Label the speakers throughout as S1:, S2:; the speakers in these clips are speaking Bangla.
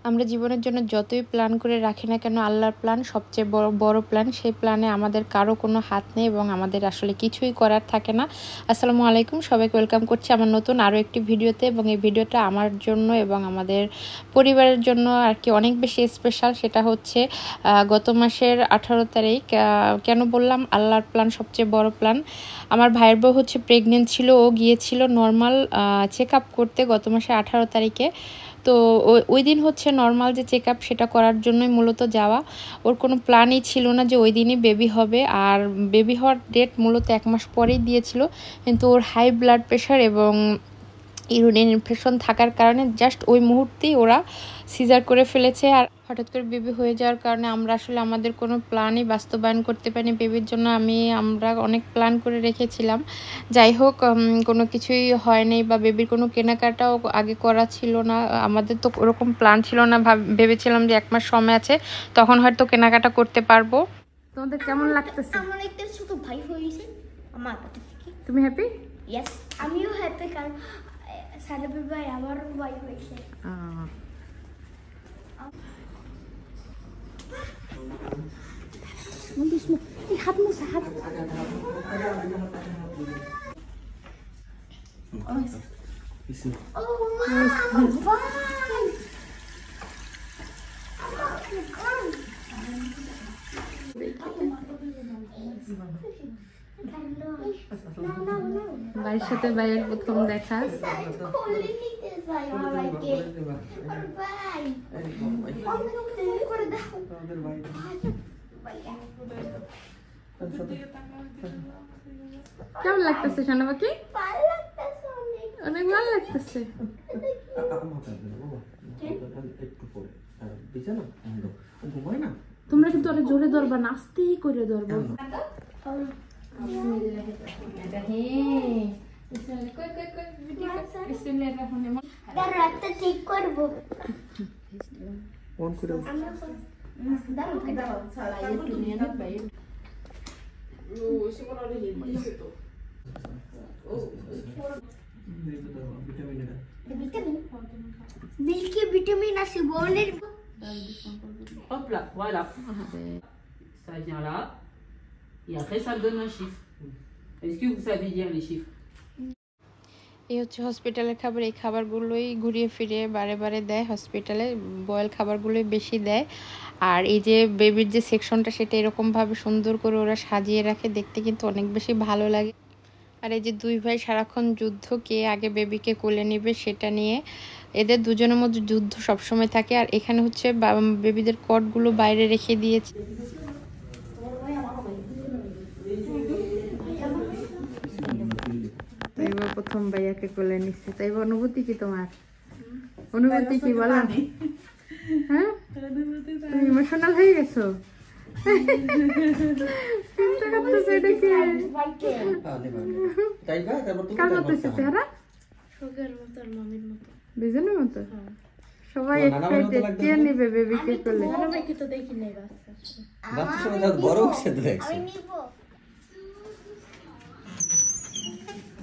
S1: আমরা জীবনের জন্য যতই প্ল্যান করে রাখি না কেন, আল্লাহর প্ল্যান সবচেয়ে বড় প্ল্যান। সেই প্ল্যানে আমাদের কারো কোনো হাত নেই এবং আমাদের আসলে কিছুই করার থাকে না। আসসালামু আলাইকুম, সবাইকে ওয়েলকাম করছি আমার নতুন আরও একটি ভিডিওতে। এবং এই ভিডিওটা আমার জন্য এবং আমাদের পরিবারের জন্য আর কি অনেক বেশি স্পেশাল। সেটা হচ্ছে গত মাসের 18 তারিখ। কেন বললাম আল্লাহর প্ল্যান সবচেয়ে বড় প্ল্যান? আমার ভাইয়ের বউ হচ্ছে প্রেগনেন্ট ছিল, ও গিয়েছিল নর্মাল চেক আপ করতে গত মাসে 18 তারিখে। তো ওই দিন হচ্ছে নর্মাল যে চেক আপ সেটা করার জন্যই মূলত যাওয়া। ওর কোনো প্ল্যানই ছিল না যে ওই দিনই বেবি হবে। আর বেবি হওয়ার ডেট মূলত 1 মাস পরেই দিয়েছিল, কিন্তু ওর হাই ব্লাড প্রেশার এবং ইউরিন ইনফেকশন থাকার কারণে জাস্ট ওই মুহূর্তেই ওরা সিজার করে ফেলেছে। আর হঠাৎ করে বেবি হয়ে যাওয়ার কারণে আমরা আসলে আমাদের কোনো প্ল্যানই বাস্তবায়ন করতে পারিনি বেবির জন্য। আমরা অনেক প্ল্যান করে রেখেছিলাম, যাই হোক কোনো কিছুই হয়নি, বা বেবির কোনো কেনাকাটাও আগে করা ছিল না। আমাদের তো ওরকম প্ল্যান ছিল না, ভেবেছিলাম যে 1 মাস সময় আছে, তখন হয়তো কেনাকাটা করতে পারবো। তোমাদের কেমন লাগতেছে?
S2: আমার একটা ছোট ভাই হয়েছে আমার কাছে।
S1: তুমি হ্যাপি?
S2: ইয়েস, আমিও হ্যাপি, কারণ সারাবি ভাই আমারও ভাই হয়েছে। হাত মুছে হাত।
S1: ভাইয়ের সাথে ভাইয়ের প্রথম দেখা। কেমন লাগতেছে সোনা পাখি? অনেক ভালো লাগতেছে। তোমরা কিন্তু অনেক জোরে ধরবা, নাচতেই করে ধরবো।
S2: ঠিক করবো। মিল্কি ভিটামিন আছে বোনের।
S3: Hop là, voilà. Ça vient là. Et après, ça donne un chiffre. Est-ce que vous savez lire les chiffres?
S1: এই হচ্ছে হসপিটালের খাবার। এই খাবারগুলোই ঘুরিয়ে ফিরিয়ে বারে বারে দেয় হসপিটালে, বয়েল খাবারগুলোই বেশি দেয়। আর এই যে বেবির যে সেকশনটা, সেটা এরকমভাবে সুন্দর করে ওরা সাজিয়ে রাখে, দেখতে কিন্তু অনেক বেশি ভালো লাগে। আর এই যে দুই ভাই সারাক্ষণ যুদ্ধ, কে আগে বেবিকে কোলে নেবে সেটা নিয়ে। এদের দুজনের মধ্যে যুদ্ধ সবসময় থাকে। আর এখানে হচ্ছে বেবিদের কটগুলো বাইরে রেখে দিয়েছে। এবার প্রথম ভাইয়াকে কোলে নিচ্ছে, তাই অনুভূতি কি তোমার? অনুভূতি কি বলো? হ্যাঁ, তুমি ইমোশনাল হয়ে গেছো? সবাই কে নেবে বেবিকে কোলে?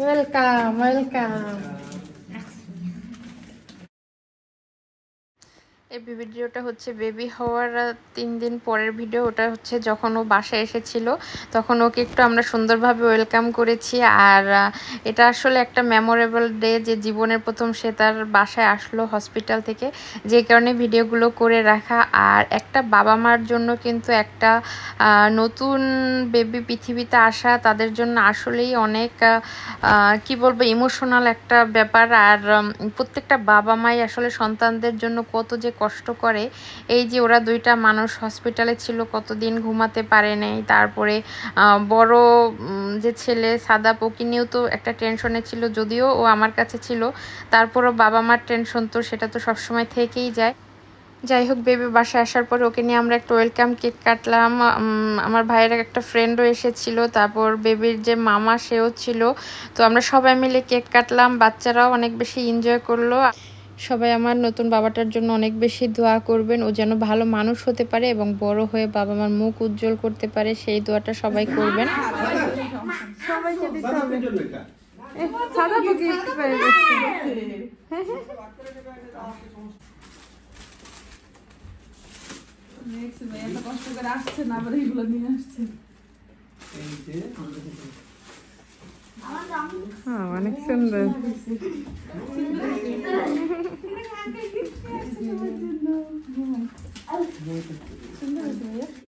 S1: Welcome welcome. এই ভিডিওটা হচ্ছে বেবি হওয়ার 3 দিন পরের ভিডিও। ওটা হচ্ছে যখন ও বাসায় এসেছিল, তখন ওকে একটু আমরা সুন্দরভাবে ওয়েলকাম করেছি। আর এটা আসলে একটা মেমোরেবল ডে, যে জীবনের প্রথম সে তার বাসায় আসলো হসপিটাল থেকে, যে কারণে ভিডিওগুলো করে রাখা। আর একটা বাবা মার জন্য কিন্তু একটা নতুন বেবি পৃথিবীতে আসা তাদের জন্য আসলেই অনেক কি বলবো, ইমোশনাল একটা ব্যাপার। আর প্রত্যেকটা বাবা মাই আসলে সন্তানদের জন্য কত যে কষ্ট করে। এই যে ওরা দুইটা মানুষ হসপিটালে ছিল, কতদিন ঘুমাতে পারে নাই। তারপরে বড় যে ছেলে সাদাপ, ওকে নিয়েও তো একটা টেনশনে ছিল, যদিও ও আমার কাছে ছিল, তারপরও বাবা মার টেনশন তো সেটা তো সবসময় থেকেই যায়। যাই হোক, বেবি বাসায় আসার পরে ওকে নিয়ে আমরা একটা ওয়েলকাম কেক কাটলাম। আমার ভাইয়ের একটা ফ্রেন্ডও এসেছিল, তারপর বেবির যে মামা সেও ছিল। তো আমরা সবাই মিলে কেক কাটলাম, বাচ্চারাও অনেক বেশি এনজয় করলো। সবাই আমার নতুন বাবাটার জন্য অনেক বেশি দোয়া করবেন, ও যেন ভালো মানুষ হতে পারে এবং বড় হয়ে বাবা মার মুখ উজ্জ্বল করতে পারে, সেই দোয়াটা সবাই করবেন। সবাইকে দিতে হবে। সাদা বুকি
S4: দেখছি ভাই এত কষ্ট করে আসছে না আবার এইগুলো নিয়ে আসছে।
S1: অনেক সুন্দর।